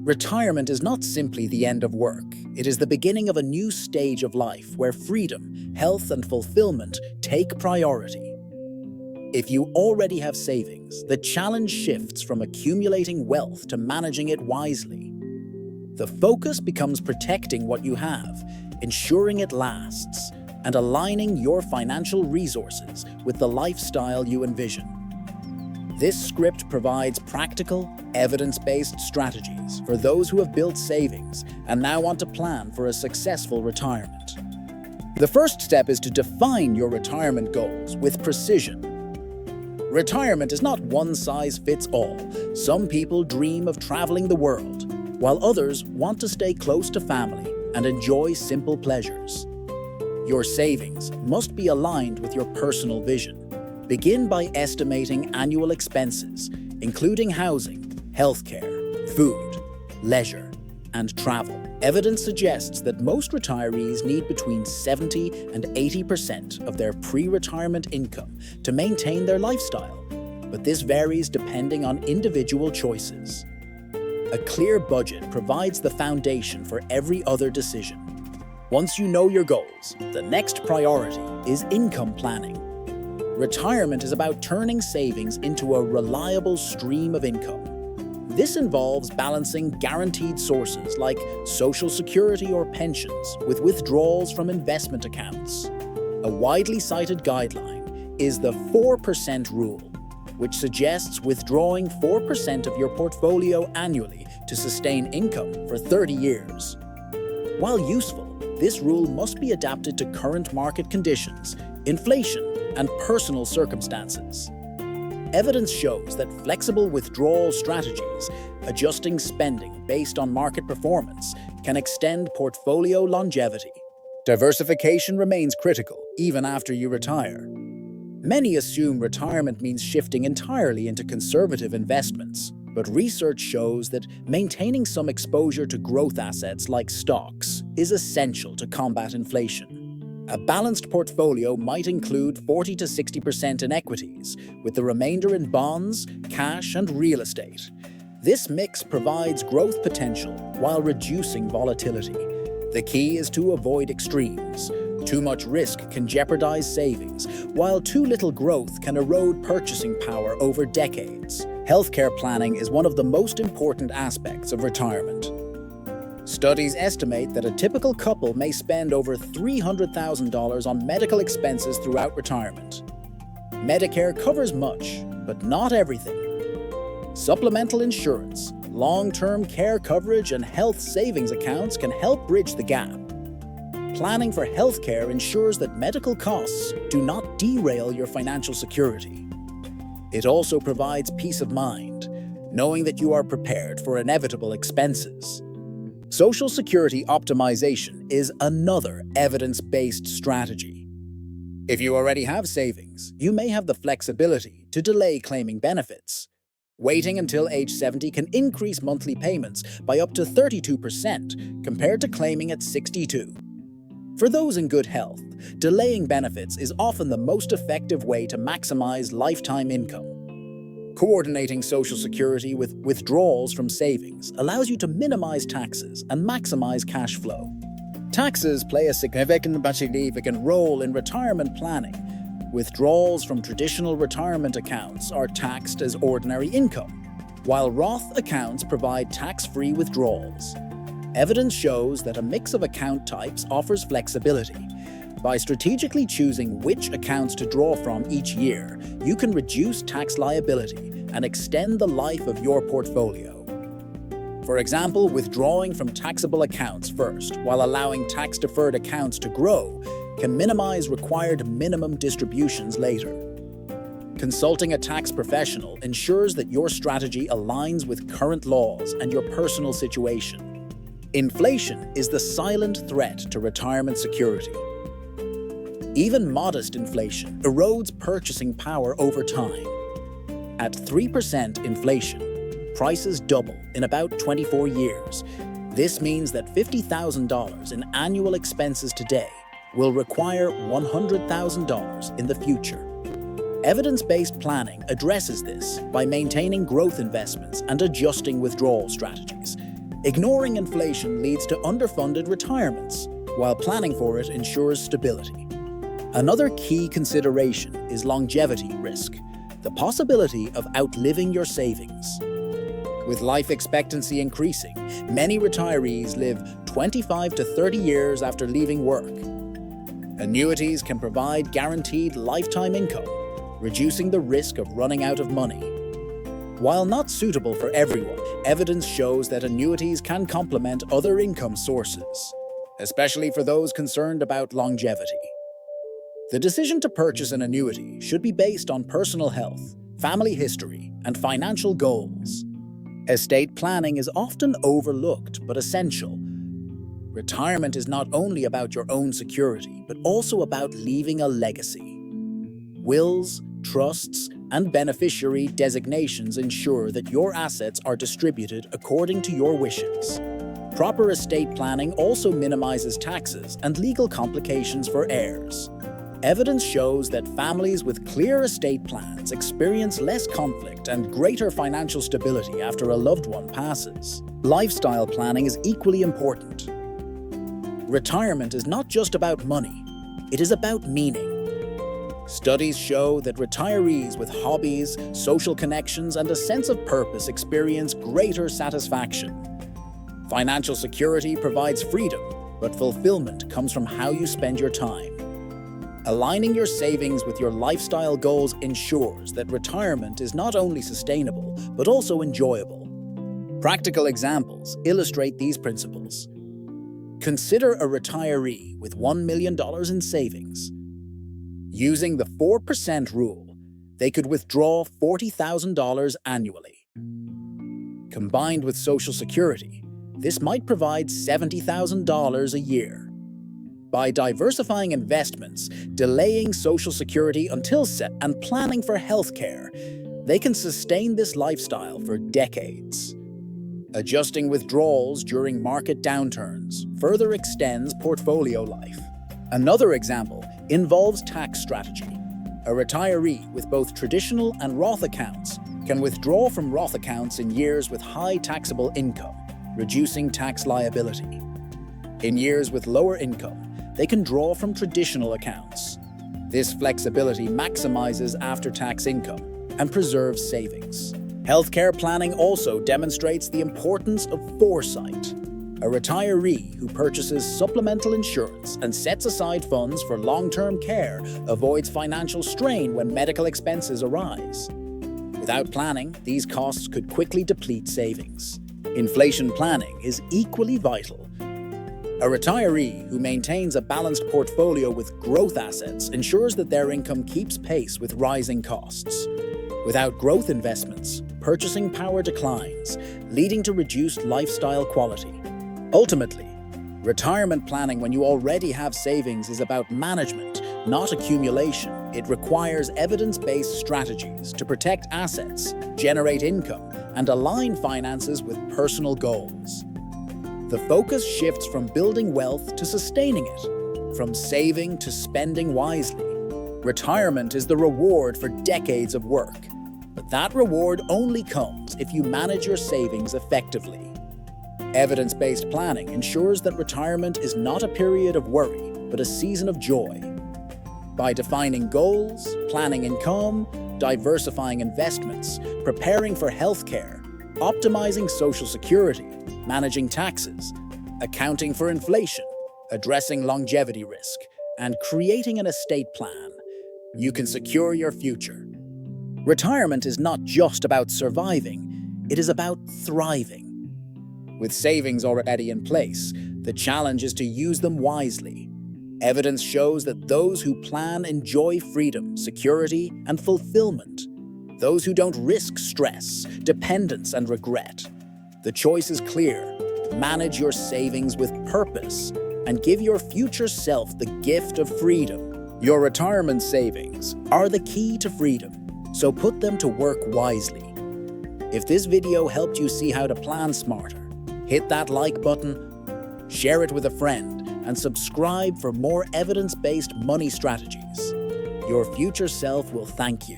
Retirement is not simply the end of work. It is the beginning of a new stage of life where freedom, health, and fulfillment take priority. If you already have savings, the challenge shifts from accumulating wealth to managing it wisely. The focus becomes protecting what you have, ensuring it lasts, and aligning your financial resources with the lifestyle you envision. This script provides practical, evidence-based strategies for those who have built savings and now want to plan for a successful retirement. The first step is to define your retirement goals with precision. Retirement is not one size fits all. Some people dream of traveling the world, while others want to stay close to family and enjoy simple pleasures. Your savings must be aligned with your personal vision. Begin by estimating annual expenses, including housing, healthcare, food, leisure, and travel. Evidence suggests that most retirees need between 70 and 80% of their pre-retirement income to maintain their lifestyle, but this varies depending on individual choices. A clear budget provides the foundation for every other decision. Once you know your goals, the next priority is income planning. Retirement is about turning savings into a reliable stream of income. This involves balancing guaranteed sources like Social Security or pensions with withdrawals from investment accounts. A widely cited guideline is the 4% rule, which suggests withdrawing 4% of your portfolio annually to sustain income for 30 years. While useful, this rule must be adapted to current market conditions, inflation, and personal circumstances. Evidence shows that flexible withdrawal strategies, adjusting spending based on market performance, can extend portfolio longevity. Diversification remains critical even after you retire. Many assume retirement means shifting entirely into conservative investments, but research shows that maintaining some exposure to growth assets like stocks is essential to combat inflation. A balanced portfolio might include 40 to 60% in equities, with the remainder in bonds, cash, and real estate. This mix provides growth potential while reducing volatility. The key is to avoid extremes. Too much risk can jeopardize savings, while too little growth can erode purchasing power over decades. Healthcare planning is one of the most important aspects of retirement. Studies estimate that a typical couple may spend over $300,000 on medical expenses throughout retirement. Medicare covers much, but not everything. Supplemental insurance, long-term care coverage, and health savings accounts can help bridge the gap. Planning for healthcare ensures that medical costs do not derail your financial security. It also provides peace of mind, knowing that you are prepared for inevitable expenses. Social Security optimization is another evidence-based strategy. If you already have savings, you may have the flexibility to delay claiming benefits. Waiting until age 70 can increase monthly payments by up to 32% compared to claiming at 62. For those in good health, delaying benefits is often the most effective way to maximize lifetime income. Coordinating Social Security with withdrawals from savings allows you to minimize taxes and maximize cash flow. Taxes play a significant role in retirement planning. Withdrawals from traditional retirement accounts are taxed as ordinary income, while Roth accounts provide tax-free withdrawals. Evidence shows that a mix of account types offers flexibility. By strategically choosing which accounts to draw from each year, you can reduce tax liability and extend the life of your portfolio. For example, withdrawing from taxable accounts first while allowing tax-deferred accounts to grow can minimize required minimum distributions later. Consulting a tax professional ensures that your strategy aligns with current laws and your personal situation. Inflation is the silent threat to retirement security. Even modest inflation erodes purchasing power over time. At 3% inflation, prices double in about 24 years. This means that $50,000 in annual expenses today will require $100,000 in the future. Evidence-based planning addresses this by maintaining growth investments and adjusting withdrawal strategies. Ignoring inflation leads to underfunded retirements, while planning for it ensures stability. Another key consideration is longevity risk, the possibility of outliving your savings. With life expectancy increasing, many retirees live 25 to 30 years after leaving work. Annuities can provide guaranteed lifetime income, reducing the risk of running out of money. While not suitable for everyone, evidence shows that annuities can complement other income sources, especially for those concerned about longevity. The decision to purchase an annuity should be based on personal health, family history, and financial goals. Estate planning is often overlooked but essential. Retirement is not only about your own security, but also about leaving a legacy. Wills, trusts, and beneficiary designations ensure that your assets are distributed according to your wishes. Proper estate planning also minimizes taxes and legal complications for heirs. Evidence shows that families with clear estate plans experience less conflict and greater financial stability after a loved one passes. Lifestyle planning is equally important. Retirement is not just about money, it is about meaning. Studies show that retirees with hobbies, social connections, and a sense of purpose experience greater satisfaction. Financial security provides freedom, but fulfillment comes from how you spend your time. Aligning your savings with your lifestyle goals ensures that retirement is not only sustainable, but also enjoyable. Practical examples illustrate these principles. Consider a retiree with $1 million in savings. Using the 4% rule, they could withdraw $40,000 annually. Combined with Social Security, this might provide $70,000 a year. By diversifying investments, delaying Social Security until and planning for health care, they can sustain this lifestyle for decades. Adjusting withdrawals during market downturns further extends portfolio life. Another example involves tax strategy. A retiree with both traditional and Roth accounts can withdraw from Roth accounts in years with high taxable income, reducing tax liability. In years with lower income, they can draw from traditional accounts. This flexibility maximizes after-tax income and preserves savings. Healthcare planning also demonstrates the importance of foresight. A retiree who purchases supplemental insurance and sets aside funds for long-term care avoids financial strain when medical expenses arise. Without planning, these costs could quickly deplete savings. Inflation planning is equally vital. A retiree who maintains a balanced portfolio with growth assets ensures that their income keeps pace with rising costs. Without growth investments, purchasing power declines, leading to reduced lifestyle quality. Ultimately, retirement planning when you already have savings is about management, not accumulation. It requires evidence-based strategies to protect assets, generate income, and align finances with personal goals. The focus shifts from building wealth to sustaining it, from saving to spending wisely. Retirement is the reward for decades of work, but that reward only comes if you manage your savings effectively. Evidence-based planning ensures that retirement is not a period of worry, but a season of joy. By defining goals, planning income, diversifying investments, preparing for healthcare, optimizing Social Security, managing taxes, accounting for inflation, addressing longevity risk, and creating an estate plan, you can secure your future. Retirement is not just about surviving, it is about thriving. With savings already in place, the challenge is to use them wisely. Evidence shows that those who plan enjoy freedom, security, and fulfillment. Those who don't risk stress, dependence, and regret. The choice is clear. Manage your savings with purpose and give your future self the gift of freedom. Your retirement savings are the key to freedom, so put them to work wisely. If this video helped you see how to plan smarter, hit that like button, share it with a friend, and subscribe for more evidence-based money strategies. Your future self will thank you.